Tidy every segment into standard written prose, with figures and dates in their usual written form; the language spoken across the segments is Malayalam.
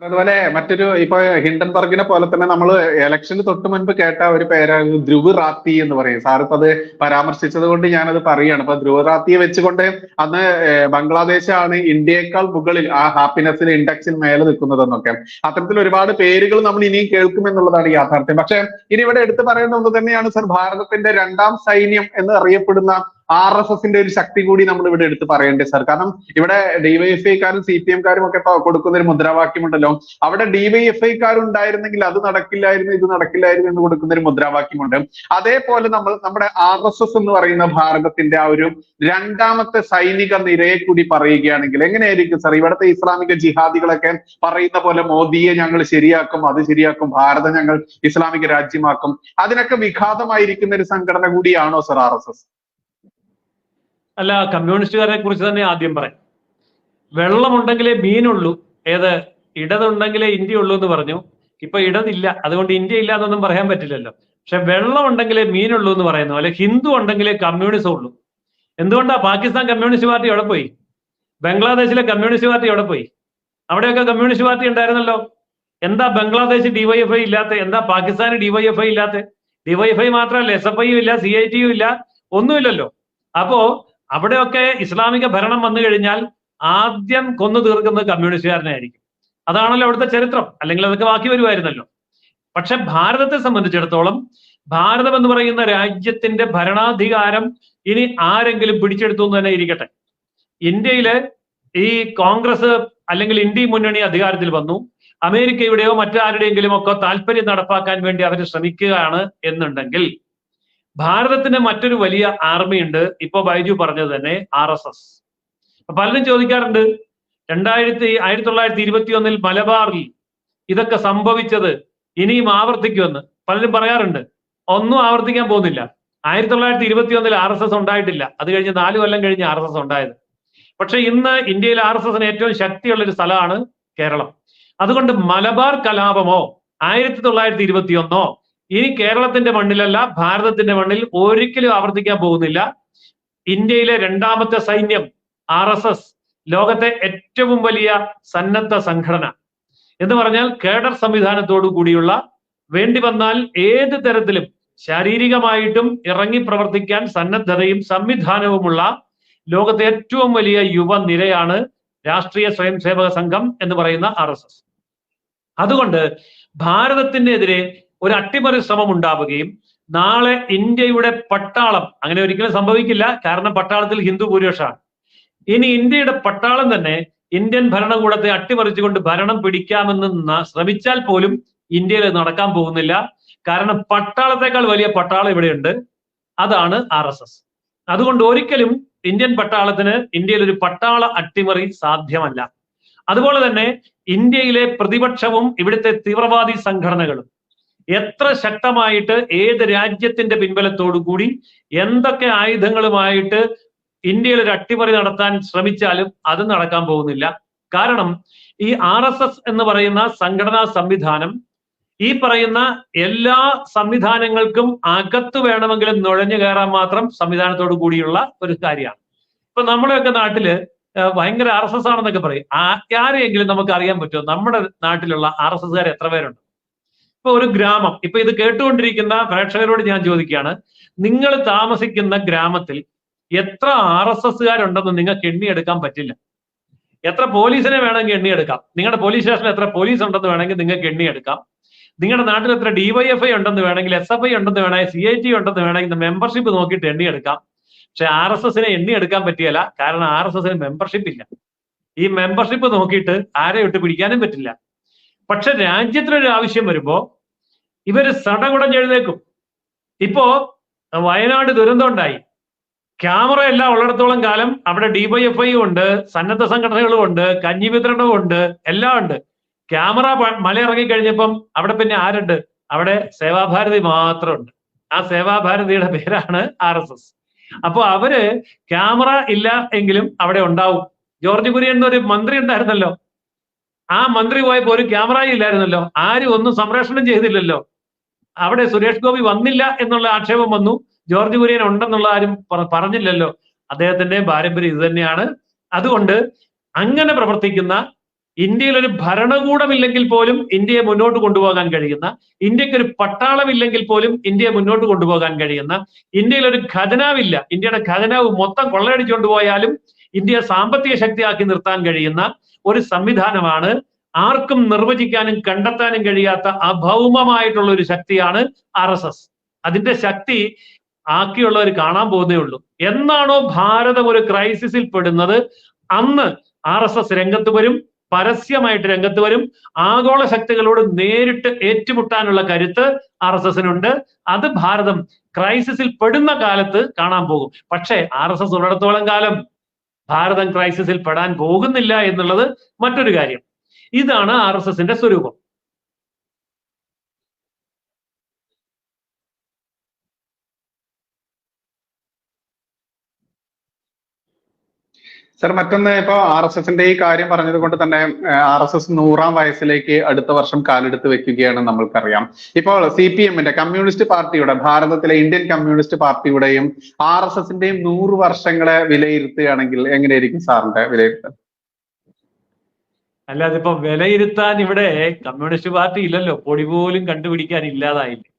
അതുപോലെ മറ്റൊരു ഇപ്പൊ ഹിൻഡൻബർഗിനെ പോലെ തന്നെ നമ്മൾ ഇലക്ഷന് തൊട്ട് മുൻപ് കേട്ട ഒരു പേരാണ് ധ്രുവ് റാത്തി എന്ന് പറയും. സാർ ഇപ്പൊ അത് പരാമർശിച്ചത് കൊണ്ട് ഞാനത് പറയുകയാണ്. അപ്പൊ ധ്രുവ് റാത്തിയെ വെച്ചുകൊണ്ട് അന്ന് ബംഗ്ലാദേശാണ് ഇന്ത്യയേക്കാൾ മുകളിൽ ആ ഹാപ്പിനെസ്സിൽ ഇൻഡെക്സിൽ മേലെ നിൽക്കുന്നതെന്നൊക്കെ അത്തരത്തിൽ ഒരുപാട് പേരുകൾ നമ്മൾ ഇനിയും കേൾക്കുമെന്നുള്ളതാണ് യാഥാർത്ഥ്യം. പക്ഷെ ഇനി ഇവിടെ എടുത്തു പറയേണ്ട ഒന്ന് തന്നെയാണ് സർ, ഭാരതത്തിന്റെ രണ്ടാം സൈന്യം എന്ന് അറിയപ്പെടുന്ന RSSന്റെ ഒരു ശക്തി കൂടി നമ്മൾ ഇവിടെ എടുത്ത് പറയേണ്ടത് സർ. കാരണം ഇവിടെ ഡിവൈഎഫ്ഐക്കാരും CPM-കാരും ഒക്കെ കൊടുക്കുന്ന ഒരു മുദ്രാവാക്യമുണ്ടല്ലോ, അവിടെ ഡിവൈഎഫ്ഐക്കാരുണ്ടായിരുന്നെങ്കിൽ അത് നടക്കില്ലായിരുന്നു, ഇത് നടക്കില്ലായിരുന്നു എന്ന് കൊടുക്കുന്ന ഒരു മുദ്രാവാക്യമുണ്ട്. അതേപോലെ നമ്മുടെ RSS എന്ന് പറയുന്ന ഭാരതത്തിന്റെ ആ ഒരു രണ്ടാമത്തെ സൈനിക നിരയെ കൂടി പറയുകയാണെങ്കിൽ എങ്ങനെയായിരിക്കും സർ? ഇവിടുത്തെ ഇസ്ലാമിക ജിഹാദികളൊക്കെ പറയുന്ന പോലെ മോദിയെ ഞങ്ങൾ ശരിയാക്കും, അത് ശരിയാക്കും, ഭാരതം ഞങ്ങൾ ഇസ്ലാമിക രാജ്യമാക്കും, അതിനൊക്കെ വിഘാതമായിരിക്കുന്ന ഒരു സംഘടന കൂടിയാണോ സർ RSS? അല്ല, കമ്മ്യൂണിസ്റ്റുകാരെ കുറിച്ച് തന്നെ ആദ്യം പറയാം. വെള്ളമുണ്ടെങ്കിലേ മീനുള്ളൂ, ഏത് ഇടതുണ്ടെങ്കിലേ ഇന്ത്യ ഉള്ളൂ എന്ന് പറഞ്ഞു. ഇപ്പൊ ഇടതില്ല, അതുകൊണ്ട് ഇന്ത്യ ഇല്ല എന്നൊന്നും പറയാൻ പറ്റില്ലല്ലോ. പക്ഷെ വെള്ളം ഉണ്ടെങ്കിലേ മീനുള്ളൂ എന്ന് പറയുന്നു, അല്ലെ ഹിന്ദു ഉണ്ടെങ്കിലേ കമ്മ്യൂണിസം ഉള്ളൂ. എന്തുകൊണ്ടാ പാകിസ്ഥാൻ കമ്മ്യൂണിസ്റ്റ് പാർട്ടി എവിടെ പോയി? ബംഗ്ലാദേശിലെ കമ്മ്യൂണിസ്റ്റ് പാർട്ടി എവിടെ പോയി? അവിടെയൊക്കെ കമ്മ്യൂണിസ്റ്റ് പാർട്ടി ഉണ്ടായിരുന്നല്ലോ. എന്താ ബംഗ്ലാദേശ് ഡിവൈഎഫ്ഐ ഇല്ലാത്ത? എന്താ പാകിസ്ഥാന് ഡിവൈഎഫ്ഐ ഇല്ലാത്ത? ഡിവൈഎഫ്ഐ മാത്രമല്ല, SFI ഇല്ല, CIT ഇല്ല, ഒന്നുമില്ലല്ലോ. അപ്പോ അവിടെയൊക്കെ ഇസ്ലാമിക ഭരണം വന്നു കഴിഞ്ഞാൽ ആദ്യം കൊന്നു തീർക്കുന്നത് കമ്മ്യൂണിസ്റ്റുകാരനെ ആയിരിക്കും. അതാണല്ലോ അവിടുത്തെ ചരിത്രം. അല്ലെങ്കിൽ അതൊക്കെ ബാക്കി വരുമായിരുന്നല്ലോ. പക്ഷെ ഭാരതത്തെ സംബന്ധിച്ചിടത്തോളം ഭാരതം എന്ന് പറയുന്ന രാജ്യത്തിന്റെ ഭരണാധികാരം ഇനി ആരെങ്കിലും പിടിച്ചെടുത്തു എന്ന് തന്നെ ഇരിക്കട്ടെ. ഇന്ത്യയില് ഈ കോൺഗ്രസ് അല്ലെങ്കിൽ ഇന്ത്യ മുന്നണി അധികാരത്തിൽ വന്നു, അമേരിക്കയുടെയോ മറ്റാരുടെയെങ്കിലും ഒക്കെ താല്പര്യം നടപ്പാക്കാൻ വേണ്ടി അവർ ശ്രമിക്കുകയാണ് എന്നുണ്ടെങ്കിൽ ഭാരതത്തിന് മറ്റൊരു വലിയ ആർമി ഉണ്ട്. ഇപ്പൊ ബൈജു പറഞ്ഞത് തന്നെ RSS. പലരും ചോദിക്കാറുണ്ട്, 1921 മലബാറിൽ ഇതൊക്കെ സംഭവിച്ചത് ഇനിയും ആവർത്തിക്കുമെന്ന് പലരും പറയാറുണ്ട്. ഒന്നും ആവർത്തിക്കാൻ പോകുന്നില്ല. 1921 RSS ഉണ്ടായിട്ടില്ല. അത് കഴിഞ്ഞ് 4 കൊല്ലം കഴിഞ്ഞ് RSS ഉണ്ടായത്. പക്ഷെ ഇന്ന് ഇന്ത്യയിൽ RSSന് ഏറ്റവും ശക്തിയുള്ള ഒരു സ്ഥലമാണ് കേരളം. അതുകൊണ്ട് മലബാർ കലാപമോ 1921 ഇനി കേരളത്തിന്റെ മണ്ണിലല്ല, ഭാരതത്തിന്റെ മണ്ണിൽ ഒരിക്കലും ആവർത്തിക്കാൻ പോകുന്നില്ല. ഇന്ത്യയിലെ രണ്ടാമത്തെ സൈന്യം RSS, ലോകത്തെ ഏറ്റവും വലിയ സന്നദ്ധ സംഘടന എന്ന് പറഞ്ഞാൽ കേഡർ സംവിധാനത്തോടു കൂടിയുള്ള, വേണ്ടി വന്നാൽ ഏത് തരത്തിലും ശാരീരികമായിട്ടും ഇറങ്ങി പ്രവർത്തിക്കാൻ സന്നദ്ധതയും സംവിധാനവുമുള്ള ലോകത്തെ ഏറ്റവും വലിയ യുവനിരയാണ് രാഷ്ട്രീയ സ്വയം സേവക സംഘം എന്ന് പറയുന്ന RSS. അതുകൊണ്ട് ഭാരതത്തിനെതിരെ ഒരു അട്ടിമറി ശ്രമം ഉണ്ടാവുകയും നാളെ ഇന്ത്യയുടെ പട്ടാളം, അങ്ങനെ ഒരിക്കലും സംഭവിക്കില്ല, കാരണം പട്ടാളത്തിൽ ഹിന്ദു ഭൂരിപക്ഷമാണ്. ഇനി ഇന്ത്യയുടെ പട്ടാളം തന്നെ ഇന്ത്യൻ ഭരണകൂടത്തെ അട്ടിമറിച്ചുകൊണ്ട് ഭരണം പിടിക്കാമെന്ന് ശ്രമിച്ചാൽ പോലും ഇന്ത്യയിൽ നടക്കാൻ പോകുന്നില്ല. കാരണം പട്ടാളത്തെക്കാൾ വലിയ പട്ടാളം ഇവിടെയുണ്ട്, അതാണ് RSS. അതുകൊണ്ട് ഒരിക്കലും ഇന്ത്യൻ പട്ടാളത്തിന് ഇന്ത്യയിൽ ഒരു പട്ടാള അട്ടിമറി സാധ്യമല്ല. അതുപോലെ തന്നെ ഇന്ത്യയിലെ പ്രതിപക്ഷവും ഇവിടുത്തെ തീവ്രവാദി സംഘടനകളും എത്ര ശക്തമായിട്ട് ഏത് രാജ്യത്തിന്റെ പിൻബലത്തോടു കൂടി എന്തൊക്കെ ആയുധങ്ങളുമായിട്ട് ഇന്ത്യയിൽ ഒരു അട്ടിമറി നടത്താൻ ശ്രമിച്ചാലും അത് നടക്കാൻ പോകുന്നില്ല. കാരണം ഈ RSS എന്ന് പറയുന്ന സംഘടനാ സംവിധാനം ഈ പറയുന്ന എല്ലാ സംവിധാനങ്ങൾക്കും അകത്ത് വേണമെങ്കിലും നുഴഞ്ഞു കയറാൻ മാത്രം സംവിധാനത്തോടു കൂടിയുള്ള ഒരു കാര്യമാണ്. ഇപ്പൊ നമ്മുടെയൊക്കെ നാട്ടില് ഭയങ്കര RSS ആണെന്നൊക്കെ പറയും. ആരെയെങ്കിലും നമുക്ക് അറിയാൻ പറ്റുമോ നമ്മുടെ നാട്ടിലുള്ള RSSകാർ എത്ര പേരുണ്ട്? ഇപ്പൊ ഒരു ഗ്രാമം, ഇപ്പൊ ഇത് കേട്ടുകൊണ്ടിരിക്കുന്ന പ്രേക്ഷകരോട് ഞാൻ ചോദിക്കുകയാണ്, നിങ്ങൾ താമസിക്കുന്ന ഗ്രാമത്തിൽ എത്ര RSSകാരുണ്ടെന്ന് നിങ്ങൾക്ക് എണ്ണിയെടുക്കാൻ പറ്റില്ല. എത്ര പോലീസിനെ വേണമെങ്കിൽ എണ്ണിയെടുക്കാം. നിങ്ങളുടെ പോലീസ് സ്റ്റേഷനിൽ എത്ര പോലീസ് ഉണ്ടെന്ന് വേണമെങ്കിൽ നിങ്ങൾക്ക് എണ്ണിയെടുക്കാം. നിങ്ങളുടെ നാട്ടിൽ എത്ര DYFI ഉണ്ടെന്ന് വേണമെങ്കിൽ, SFI ഉണ്ടെന്ന് വേണമെങ്കിൽ, CIT ഉണ്ടെന്ന് വേണമെങ്കിൽ മെമ്പർഷിപ്പ് നോക്കിയിട്ട് എണ്ണിയെടുക്കാം. പക്ഷെ RSSനെ എണ്ണിയെടുക്കാൻ പറ്റിയല്ല, കാരണം RSSന് മെമ്പർഷിപ്പ് ഇല്ല. ഈ മെമ്പർഷിപ്പ് നോക്കിയിട്ട് ആരെ വിട്ട് പിടിക്കാനും പറ്റില്ല. പക്ഷെ രാജ്യത്തിനൊരു ആവശ്യം വരുമ്പോ ഇവര് സടകുടഞ്ഞെഴുന്നേക്കും. ഇപ്പോ വയനാട് ദുരന്തം ഉണ്ടായി, ക്യാമറ എല്ലാം ഉള്ളിടത്തോളം കാലം അവിടെ DYFI ഉണ്ട്, സന്നദ്ധ സംഘടനകളും ഉണ്ട്, കഞ്ഞി വിതരണവും ഉണ്ട്, എല്ലാം ഉണ്ട്. ക്യാമറ മലയിറങ്ങി കഴിഞ്ഞപ്പം അവിടെ പിന്നെ ആരുണ്ട്? അവിടെ സേവാഭാരതി മാത്രമുണ്ട്. ആ സേവാഭാരതിയുടെ പേരാണ് RSS. അപ്പൊ അവര് ക്യാമറ ഇല്ല എങ്കിലും അവിടെ ഉണ്ടാവും. ജോർജ് കുര്യൻ എന്നൊരു മന്ത്രി ഉണ്ടായിരുന്നല്ലോ, ആ മന്ത്രി പോയപ്പോ ഒരു ക്യാമറയും ഇല്ലായിരുന്നല്ലോ, ആരും ഒന്നും സംപ്രേഷണം ചെയ്തില്ലല്ലോ. അവിടെ സുരേഷ് ഗോപി വന്നില്ല എന്നുള്ള ആക്ഷേപം വന്നു, ജോർജ് കുര്യൻ ഉണ്ടെന്നുള്ള ആരും പറഞ്ഞില്ലല്ലോ. അദ്ദേഹത്തിന്റെ പാരമ്പര്യം ഇത് തന്നെയാണ്. അതുകൊണ്ട് അങ്ങനെ പ്രവർത്തിക്കുന്ന ഇന്ത്യയിൽ ഒരു ഭരണകൂടമില്ലെങ്കിൽ പോലും ഇന്ത്യയെ മുന്നോട്ട് കൊണ്ടുപോകാൻ കഴിയുന്ന, ഇന്ത്യക്ക് ഒരു പട്ടാളമില്ലെങ്കിൽ പോലും ഇന്ത്യയെ മുന്നോട്ട് കൊണ്ടുപോകാൻ കഴിയുന്ന, ഇന്ത്യയിൽ ഒരു ഖജനാവില്ല, ഇന്ത്യയുടെ ഖജനാവ് മൊത്തം കൊള്ളയടിച്ചുകൊണ്ട് പോയാലും ഇന്ത്യയെ സാമ്പത്തിക ശക്തിയാക്കി നിർത്താൻ കഴിയുന്ന ഒരു സംവിധാനമാണ്. ആർക്കും നിർവചിക്കാനും കണ്ടെത്താനും കഴിയാത്ത അഭൗമമായിട്ടുള്ള ഒരു ശക്തിയാണ് RSS. അതിന്റെ ശക്തി ആക്കിയുള്ളവർ കാണാൻ പോകുന്നേ ഉള്ളൂ. എന്നാണോ ഭാരതം ഒരു ക്രൈസിസിൽ പെടുന്നത്, അന്ന് RSS രംഗത്ത് വരും, പരസ്യമായിട്ട് രംഗത്ത് വരും. ആഗോള ശക്തികളോട് നേരിട്ട് ഏറ്റുമുട്ടാനുള്ള കരുത്ത് RSSനുണ്ട്. അത് ഭാരതം ക്രൈസിസിൽ പെടുന്ന കാലത്ത് കാണാൻ പോകും. പക്ഷേ RSS ഉള്ളിടത്തോളം കാലം ഭാരതം ക്രൈസിസിൽ പെടാൻ പോകുന്നില്ല എന്നുള്ളത് മറ്റൊരു കാര്യം. ഇതാണ് RSSന്റെ സ്വരൂപം. സർ, മറ്റൊന്ന്, ഇപ്പൊ RSSന്റെ ഈ കാര്യം പറഞ്ഞത് കൊണ്ട് തന്നെ RSS 100-ാം വയസ്സിലേക്ക് അടുത്ത വർഷം കാലെടുത്ത് വെക്കുകയാണ് നമ്മൾക്കറിയാം. ഇപ്പോൾ CPM-ന്റെ, കമ്മ്യൂണിസ്റ്റ് പാർട്ടിയുടെ, ഭാരതത്തിലെ ഇന്ത്യൻ കമ്മ്യൂണിസ്റ്റ് പാർട്ടിയുടെയും RSSന്റെയും 100 വർഷങ്ങളെ വിലയിരുത്തുകയാണെങ്കിൽ എങ്ങനെയായിരിക്കും സാറിന്റെ വിലയിരുത്തൽ? അല്ല, അതിപ്പോ വിലയിരുത്താൻ ഇവിടെ കമ്മ്യൂണിസ്റ്റ് പാർട്ടി ഇല്ലല്ലോ, പൊടി പോലും കണ്ടുപിടിക്കാൻ ഇല്ലാതായില്ലേ.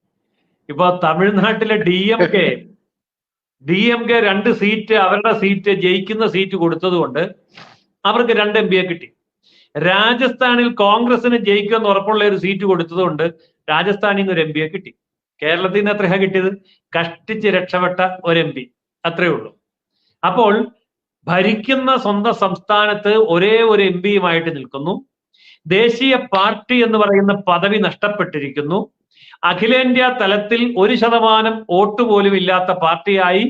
ഇപ്പൊ തമിഴ്നാട്ടിലെ DMK 2 സീറ്റ്, അവരുടെ സീറ്റ്, ജയിക്കുന്ന സീറ്റ് കൊടുത്തതുകൊണ്ട് അവർക്ക് 2 MP കിട്ടി. രാജസ്ഥാനിൽ കോൺഗ്രസിന് ജയിക്കുമെന്ന് ഉറപ്പുള്ള ഒരു സീറ്റ് കൊടുത്തതുകൊണ്ട് രാജസ്ഥാനിൽ നിന്ന് ഒരു MP കിട്ടി. കേരളത്തിൽ നിന്ന് എത്രയാ കിട്ടിയത്? കഷ്ടിച്ച് രക്ഷപ്പെട്ട ഒരു MP, അത്രേ ഉള്ളൂ. അപ്പോൾ ഭരിക്കുന്ന സ്വന്തം സംസ്ഥാനത്ത് ഒരേ ഒരു MP-യുമായിട്ട് നിൽക്കുന്നു. ദേശീയ പാർട്ടി എന്ന് പറയുന്ന പദവി നഷ്ടപ്പെട്ടിരിക്കുന്നു. അഖിലേന്ത്യാ തലത്തിൽ 1% വോട്ട് പോലും ഇല്ലാത്ത പാർട്ടിയായി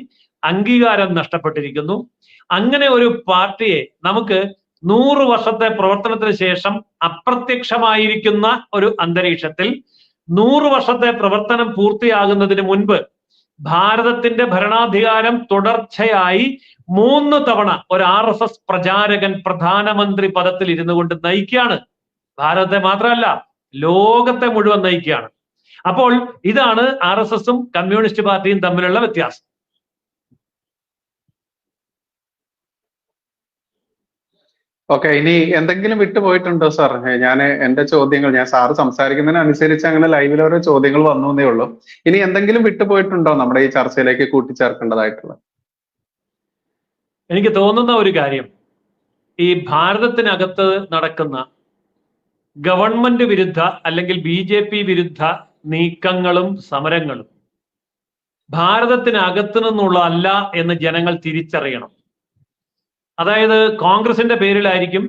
അംഗീകാരം നഷ്ടപ്പെട്ടിരിക്കുന്നു. അങ്ങനെ ഒരു പാർട്ടിയെ നമുക്ക് 100 വർഷത്തെ പ്രവർത്തനത്തിന് ശേഷം അപ്രത്യക്ഷമായിരിക്കുന്ന ഒരു അന്തരീക്ഷത്തിൽ 100 വർഷത്തെ പ്രവർത്തനം പൂർത്തിയാകുന്നതിന് മുൻപ് ഭാരതത്തിന്റെ ഭരണാധികാരം തുടർച്ചയായി 3 തവണ ഒരു RSS പ്രചാരകൻ പ്രധാനമന്ത്രി പദത്തിൽ ഇരുന്നു കൊണ്ട് നയിക്കുകയാണ്. ഭാരതത്തെ മാത്രമല്ല, ലോകത്തെ മുഴുവൻ നയിക്കുകയാണ്. അപ്പോൾ ഇതാണ് RSSും കമ്മ്യൂണിസ്റ്റ് പാർട്ടിയും തമ്മിലുള്ള വ്യത്യാസം. ഓക്കെ, ഇനി എന്തെങ്കിലും വിട്ടുപോയിട്ടുണ്ടോ സാർ? എന്റെ ചോദ്യങ്ങൾ, ഞാൻ സാറ് സംസാരിക്കുന്നതിനനുസരിച്ച് അങ്ങനെ ലൈവിൽ ഓരോ ചോദ്യങ്ങൾ വന്നു എന്നേ ഉള്ളൂ. ഇനി എന്തെങ്കിലും വിട്ടുപോയിട്ടുണ്ടോ നമ്മുടെ ഈ ചർച്ചയിലേക്ക് കൂട്ടിച്ചേർക്കേണ്ടതായിട്ടുള്ള? എനിക്ക് തോന്നുന്ന ഒരു കാര്യം, ഈ ഭാരതത്തിനകത്ത് നടക്കുന്ന ഗവൺമെന്റ് വിരുദ്ധ അല്ലെങ്കിൽ BJP വിരുദ്ധ നീക്കങ്ങളും സമരങ്ങളും ഭാരതത്തിനകത്ത് നിന്നുള്ളതല്ല എന്ന് ജനങ്ങൾ തിരിച്ചറിയണം. അതായത് കോൺഗ്രസിന്റെ പേരിലായിരിക്കും,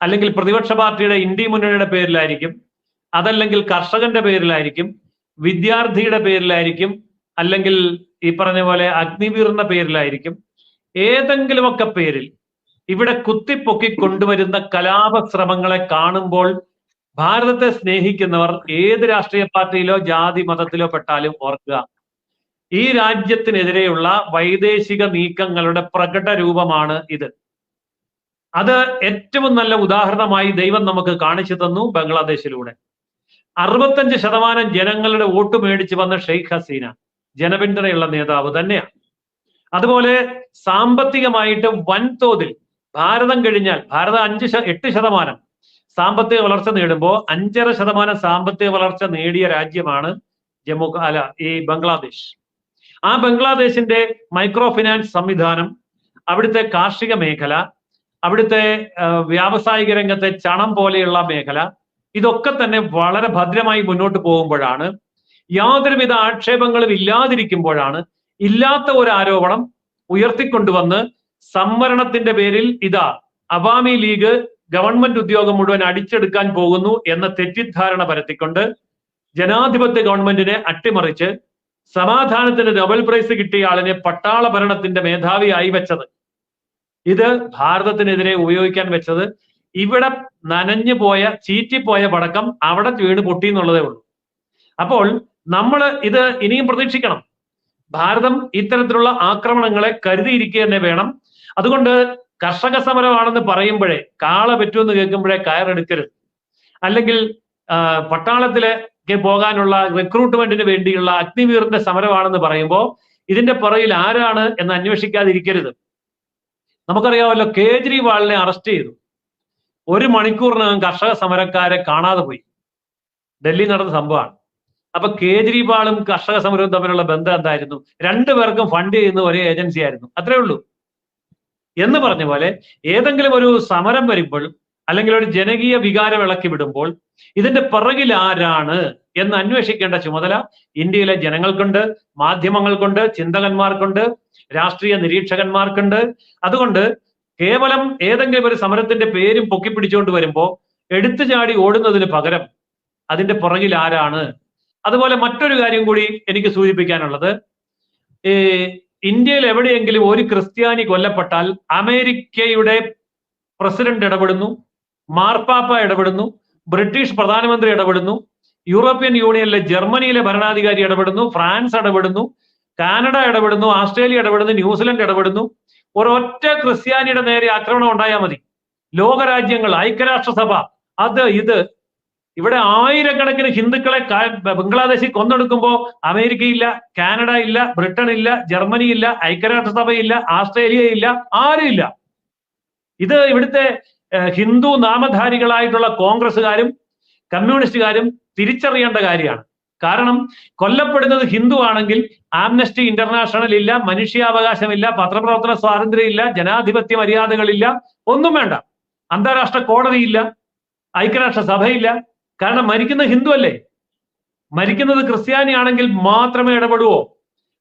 അല്ലെങ്കിൽ പ്രതിപക്ഷ പാർട്ടിയുടെ ഇന്ത്യ മുന്നണിയുടെ പേരിലായിരിക്കും, അതല്ലെങ്കിൽ കർഷകന്റെ പേരിലായിരിക്കും, വിദ്യാർത്ഥിയുടെ പേരിലായിരിക്കും, അല്ലെങ്കിൽ ഈ പറഞ്ഞ പോലെ അഗ്നിവീറിന്റെ പേരിലായിരിക്കും. ഏതെങ്കിലുമൊക്കെ പേരിൽ ഇവിടെ കുത്തിപ്പൊക്കി കൊണ്ടുവരുന്ന കലാപ ശ്രമങ്ങളെ കാണുമ്പോൾ ഭാരതത്തെ സ്നേഹിക്കുന്നവർ ഏത് രാഷ്ട്രീയ പാർട്ടിയിലോ ജാതി മതത്തിലോ പെട്ടാലും ഓർക്കുക, ഈ രാജ്യത്തിനെതിരെയുള്ള വൈദേശിക നീക്കങ്ങളുടെ പ്രകട രൂപമാണ് ഇത്. അത് ഏറ്റവും നല്ല ഉദാഹരണമായി ദൈവം നമുക്ക് കാണിച്ചു തന്നു ബംഗ്ലാദേശിലൂടെ. 65% ജനങ്ങളുടെ വോട്ട് മേടിച്ചു വന്ന ഷെയ്ഖ് ഹസീന ജനപിന്തുണയുള്ള നേതാവ് തന്നെയാണ്. അതുപോലെ സാമ്പത്തികമായിട്ട് വൻതോതിൽ ഭാരതം കഴിഞ്ഞാൽ, ഭാരതം 8% സാമ്പത്തിക വളർച്ച നേടുമ്പോൾ 5.5% സാമ്പത്തിക വളർച്ച നേടിയ രാജ്യമാണ് ഈ ബംഗ്ലാദേശ്. ആ ബംഗ്ലാദേശിന്റെ മൈക്രോ ഫിനാൻസ് സംവിധാനം, അവിടുത്തെ കാർഷിക മേഖല, അവിടുത്തെ വ്യാവസായിക രംഗത്തെ ചണം പോലെയുള്ള മേഖല, ഇതൊക്കെ തന്നെ വളരെ ഭദ്രമായി മുന്നോട്ട് പോകുമ്പോഴാണ്, യാതൊരുവിധ ആക്ഷേപങ്ങളും ഇല്ലാതിരിക്കുമ്പോഴാണ് ഇല്ലാത്ത ഒരു ആരോപണം ഉയർത്തിക്കൊണ്ടുവന്ന് സംവരണത്തിന്റെ പേരിൽ ഇതാ അവാമി ലീഗ് ഗവൺമെന്റ് ഉദ്യോഗം മുഴുവൻ അടിച്ചെടുക്കാൻ പോകുന്നു എന്ന തെറ്റിദ്ധാരണ പരത്തിക്കൊണ്ട് ജനാധിപത്യ ഗവൺമെന്റിനെ അട്ടിമറിച്ച് സമാധാനത്തിന് നൊബേൽ പ്രൈസ് കിട്ടിയ ആളിനെ പട്ടാള ഭരണത്തിന്റെ മേധാവിയായി വെച്ചത്. ഇത് ഭാരതത്തിനെതിരെ ഉപയോഗിക്കാൻ വെച്ചത്. ഇവിടെ നനഞ്ഞു പോയ, ചീറ്റിപ്പോയ പടക്കം അവിടെ വീണ് പൊട്ടി എന്നുള്ളതേ ഉള്ളൂ. അപ്പോൾ നമ്മൾ ഇത് ഇനിയും പ്രതീക്ഷിക്കണം. ഭാരതം ഇത്തരത്തിലുള്ള ആക്രമണങ്ങളെ കരുതിയിരിക്കുക തന്നെ വേണം. അതുകൊണ്ട് കർഷക സമരമാണെന്ന് പറയുമ്പോഴേ, കാള പറ്റുമെന്ന് കേൾക്കുമ്പോഴേ കയറെടുക്കരുത്. അല്ലെങ്കിൽ പട്ടാളത്തിലേക്ക് പോകാനുള്ള റിക്രൂട്ട്മെന്റിന് വേണ്ടിയുള്ള അഗ്നിവീറിന്റെ സമരമാണെന്ന് പറയുമ്പോൾ ഇതിന്റെ പുറകിൽ ആരാണ് എന്ന് അന്വേഷിക്കാതിരിക്കരുത്. നമുക്കറിയാമല്ലോ, കേജ്രിവാളിനെ അറസ്റ്റ് ചെയ്തു. 1 മണിക്കൂറിനകം കർഷക സമരക്കാരെ കാണാതെ പോയി. ഡൽഹി നടന്ന സംഭവമാണ്. അപ്പൊ കേജ്രിവാളും കർഷക സമരവും തമ്മിലുള്ള ബന്ധം എന്തായിരുന്നു? രണ്ടുപേർക്കും ഫണ്ട് ചെയ്യുന്ന ഒരേ ഏജൻസി ആയിരുന്നു. അത്രേ ഉള്ളൂ. എന്ന് പറഞ്ഞ പോലെ ഏതെങ്കിലും ഒരു സമരം വരുമ്പോൾ അല്ലെങ്കിൽ ഒരു ജനകീയ വികാരം ഇളക്കി വിടുമ്പോൾ ഇതിന്റെ പിറകിൽ ആരാണ് എന്ന് അന്വേഷിക്കേണ്ട ചുമതല ഇന്ത്യയിലെ ജനങ്ങൾക്കുണ്ട്, മാധ്യമങ്ങൾക്കുണ്ട്, ചിന്തകന്മാർക്കുണ്ട്, രാഷ്ട്രീയ നിരീക്ഷകന്മാർക്കുണ്ട്. അതുകൊണ്ട് കേവലം ഏതെങ്കിലും ഒരു സമരത്തിന്റെ പേരും പൊക്കിപ്പിടിച്ചുകൊണ്ട് വരുമ്പോ എടുത്തു ചാടി ഓടുന്നതിന് പകരം അതിന്റെ പുറകിൽ ആരാണ്. അതുപോലെ മറ്റൊരു കാര്യം കൂടി എനിക്ക് സൂചിപ്പിക്കാനുള്ളത്, ഇന്ത്യയിൽ എവിടെയെങ്കിലും ഒരു ക്രിസ്ത്യാനി കൊല്ലപ്പെട്ടാൽ അമേരിക്കയുടെ പ്രസിഡന്റ് ഇടപെടുന്നു, മാർപ്പാപ്പ ഇടപെടുന്നു, ബ്രിട്ടീഷ് പ്രധാനമന്ത്രി ഇടപെടുന്നു, യൂറോപ്യൻ യൂണിയനിലെ ജർമ്മനിയിലെ ഭരണാധികാരി ഇടപെടുന്നു, ഫ്രാൻസ് ഇടപെടുന്നു, കാനഡ ഇടപെടുന്നു, ഓസ്ട്രേലിയ ഇടപെടുന്നു, ന്യൂസിലൻഡ് ഇടപെടുന്നു. ഒരൊറ്റ ക്രിസ്ത്യാനിയുടെ നേരെ ആക്രമണം ഉണ്ടായാൽ മതി. ലോകരാജ്യങ്ങൾ, ഐക്യരാഷ്ട്രസഭ, അത് ഇത്. ഇവിടെ ആയിരക്കണക്കിന് ഹിന്ദുക്കളെ ബംഗ്ലാദേശിൽ കൊന്നെടുക്കുമ്പോൾ അമേരിക്കയില്ല, കാനഡ ഇല്ല, ബ്രിട്ടൻ ഇല്ല, ജർമ്മനി ഇല്ല, ഐക്യരാഷ്ട്രസഭയില്ല, ആസ്ട്രേലിയ ഇല്ല, ആരും ഇല്ല. ഇത് ഇവിടുത്തെ ഹിന്ദു നാമധാരികളായിട്ടുള്ള കോൺഗ്രസ്സുകാരും കമ്മ്യൂണിസ്റ്റുകാരും തിരിച്ചറിയേണ്ട കാര്യമാണ്. കാരണം കൊല്ലപ്പെടുന്നത് ഹിന്ദു ആണെങ്കിൽ ആംനസ്റ്റി ഇന്റർനാഷണൽ ഇല്ല, മനുഷ്യാവകാശമില്ല, പത്രപ്രവർത്തന സ്വാതന്ത്ര്യം ഇല്ല, ജനാധിപത്യ മര്യാദകളില്ല, ഒന്നും വേണ്ട. അന്താരാഷ്ട്ര കോടതിയില്ല, ഐക്യരാഷ്ട്ര സഭയില്ല. കാരണം മരിക്കുന്ന ഹിന്ദു അല്ലേ. മരിക്കുന്നത് ക്രിസ്ത്യാനി ആണെങ്കിൽ മാത്രമേ ഇടപെടുവോ?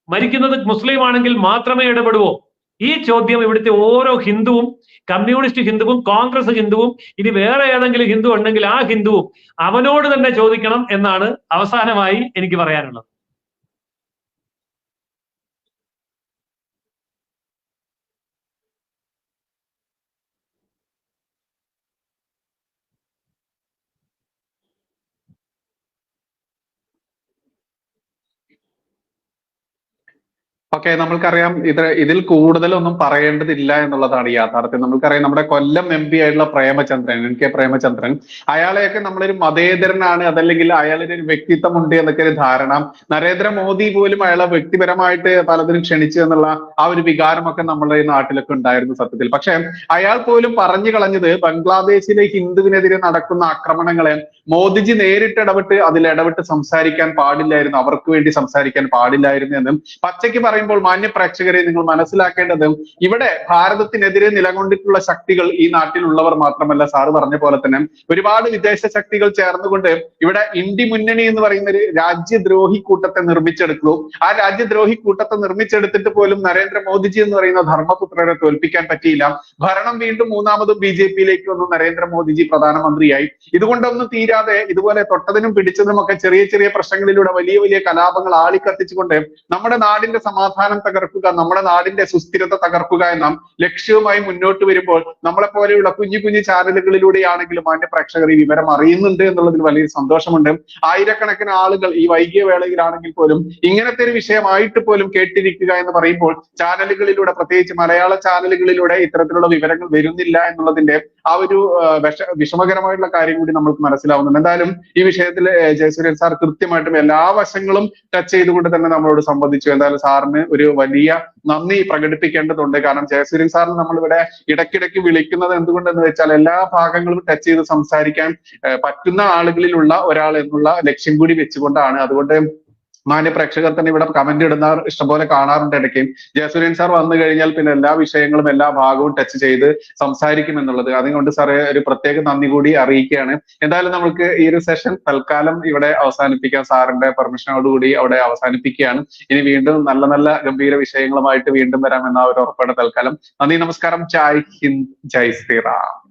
മരിക്കുന്നത് മുസ്ലിം ആണെങ്കിൽ മാത്രമേ ഇടപെടുവോ? ഈ ചോദ്യം ഇവിടുത്തെ ഓരോ ഹിന്ദുവും, കമ്മ്യൂണിസ്റ്റ് ഹിന്ദുവും, കോൺഗ്രസ് ഹിന്ദുവും, ഇനി വേറെ ഏതെങ്കിലും ഹിന്ദു ഉണ്ടെങ്കിൽ ആ ഹിന്ദുവും അവനോട് തന്നെ ചോദിക്കണം എന്നാണ് അവസാനമായി എനിക്ക് പറയാനുള്ളത്. ഓക്കെ, നമ്മൾക്കറിയാം ഇതിൽ കൂടുതലൊന്നും പറയേണ്ടതില്ല എന്നുള്ളതാണ് യാഥാർത്ഥ്യം. നമ്മൾക്കറിയാം നമ്മുടെ കൊല്ലം MP ആയിട്ടുള്ള പ്രേമചന്ദ്രൻ, NK പ്രേമചന്ദ്രൻ, അയാളെയൊക്കെ നമ്മളൊരു മതേതരനാണ്, അതല്ലെങ്കിൽ അയാളൊരു വ്യക്തിത്വം ഉണ്ട് എന്നൊക്കെ ഒരു ധാരണ. നരേന്ദ്രമോദി പോലും അയാളെ വ്യക്തിപരമായിട്ട് പലതിനും ക്ഷണിച്ചു എന്നുള്ള ആ ഒരു വികാരമൊക്കെ നമ്മുടെ ഈ നാട്ടിലൊക്കെ ഉണ്ടായിരുന്നു സത്യത്തിൽ. പക്ഷെ അയാൾ പോലും പറഞ്ഞു കളഞ്ഞത് ബംഗ്ലാദേശിലെ ഹിന്ദുവിനെതിരെ നടക്കുന്ന ആക്രമണങ്ങളെ മോദിജി നേരിട്ട് ഇടപെട്ട് സംസാരിക്കാൻ പാടില്ലായിരുന്നു, അവർക്ക് വേണ്ടി സംസാരിക്കാൻ പാടില്ലായിരുന്നു എന്നും പച്ചയ്ക്ക് പറയുമ്പോൾ മാന്യ പ്രേക്ഷകരെ നിങ്ങൾ മനസ്സിലാക്കേണ്ടത്, ഇവിടെ ഭാരതത്തിനെതിരെ നിലകൊണ്ടിട്ടുള്ള ശക്തികൾ ഈ നാട്ടിലുള്ളവർ മാത്രമല്ല, സാറ് പറഞ്ഞ പോലെ തന്നെ ഒരുപാട് വിദേശ ശക്തികൾ ചേർന്നുകൊണ്ട് ഇവിടെ ഇന്ത്യ മുന്നണി എന്ന് പറയുന്ന ഒരു രാജ്യദ്രോഹി കൂട്ടത്തെ നിർമ്മിച്ചെടുക്കുന്നു. ആ രാജ്യദ്രോഹി കൂട്ടത്തെ നിർമ്മിച്ചെടുത്തിട്ട് പോലും നരേന്ദ്രമോദിജി എന്ന് പറയുന്ന ധർമ്മപുത്രരെ തോൽപ്പിക്കാൻ പറ്റിയില്ല. ഭരണം വീണ്ടും മൂന്നാമതും BJP-യിലേക്ക് വന്നു, നരേന്ദ്രമോദിജി പ്രധാനമന്ത്രിയായി. ഇതുകൊണ്ടൊന്നും തീരാതെ ഇതുപോലെ തൊട്ടതിനും പിടിച്ചതും ഒക്കെ ചെറിയ ചെറിയ പ്രശ്നങ്ങളിലൂടെ വലിയ വലിയ കലാപങ്ങൾ ആളിക്കത്തിച്ചുകൊണ്ട് നമ്മുടെ നാടിന്റെ സമാധാനം തകർക്കുക, നമ്മുടെ നാടിന്റെ സുസ്ഥിരത തകർക്കുക എന്ന ലക്ഷ്യവുമായി മുന്നോട്ട് വരുമ്പോൾ നമ്മളെ പോലെയുള്ള കുഞ്ഞു കുഞ്ഞു ചാനലുകളിലൂടെയാണെങ്കിലും മാന്യ പ്രേക്ഷകർ ഈ വിവരം അറിയുന്നുണ്ട് എന്നുള്ളതിൽ വലിയ സന്തോഷമുണ്ട്. ആയിരക്കണക്കിന് ആളുകൾ ഈ വൈകിയ വേളയിലാണെങ്കിൽ പോലും ഇങ്ങനത്തെ ഒരു വിഷയമായിട്ട് പോലും കേട്ടിരിക്കുക എന്ന് പറയുമ്പോൾ ചാനലുകളിലൂടെ, പ്രത്യേകിച്ച് മലയാള ചാനലുകളിലൂടെ ഇത്തരത്തിലുള്ള വിവരങ്ങൾ വരുന്നില്ല എന്നുള്ളതിന്റെ ആ ഒരു വിഷമകരമായിട്ടുള്ള കാര്യം കൂടി നമ്മൾക്ക് മനസ്സിലാവുന്നുണ്ട്. എന്തായാലും ഈ വിഷയത്തിൽ ജയസൂര്യൻ സാർ കൃത്യമായിട്ടും എല്ലാ വശങ്ങളും ടച്ച് ചെയ്തുകൊണ്ട് തന്നെ നമ്മളോട് സംബന്ധിച്ചു. എന്തായാലും സാറിന് ഒരു വലിയ നന്ദി പ്രകടിപ്പിക്കേണ്ടതുണ്ട്. കാരണം ജയസൂര്യൻ സാറിന് നമ്മളിവിടെ ഇടയ്ക്കിടയ്ക്ക് വിളിക്കുന്നത് എന്തുകൊണ്ടെന്ന് വെച്ചാൽ എല്ലാ ഭാഗങ്ങളും ടച്ച് ചെയ്ത് സംസാരിക്കാൻ പറ്റുന്ന ആളുകളിലുള്ള ഒരാൾ എന്നുള്ള ലക്ഷ്യം കൂടി വെച്ചുകൊണ്ടാണ്. അതുകൊണ്ട് മാന്യ പ്രേക്ഷകർ തന്നെ ഇവിടെ കമന്റ് ഇടുന്ന ഇഷ്ടംപോലെ കാണാറുണ്ട് ഇടയ്ക്ക്. ജയസൂര്യൻ സാർ വന്നു കഴിഞ്ഞാൽ പിന്നെ എല്ലാ വിഷയങ്ങളും എല്ലാ ഭാഗവും ടച്ച് ചെയ്ത് സംസാരിക്കും എന്നുള്ളത്. അതുകൊണ്ട് സാറ് ഒരു പ്രത്യേക നന്ദി കൂടി അറിയിക്കുകയാണ്. എന്തായാലും നമുക്ക് ഈ ഒരു സെഷൻ തൽക്കാലം ഇവിടെ അവസാനിപ്പിക്കാം. സാറിന്റെ പെർമിഷനോടുകൂടി അവിടെ അവസാനിപ്പിക്കുകയാണ്. ഇനി വീണ്ടും നല്ല നല്ല ഗംഭീര വിഷയങ്ങളുമായിട്ട് വീണ്ടും വരാമെന്ന ഒരു ഉറപ്പാണ് തൽക്കാലം. നന്ദി, നമസ്കാരം. ജയ് ഹിന്ദ്, ജയ് ശ്രീറാം.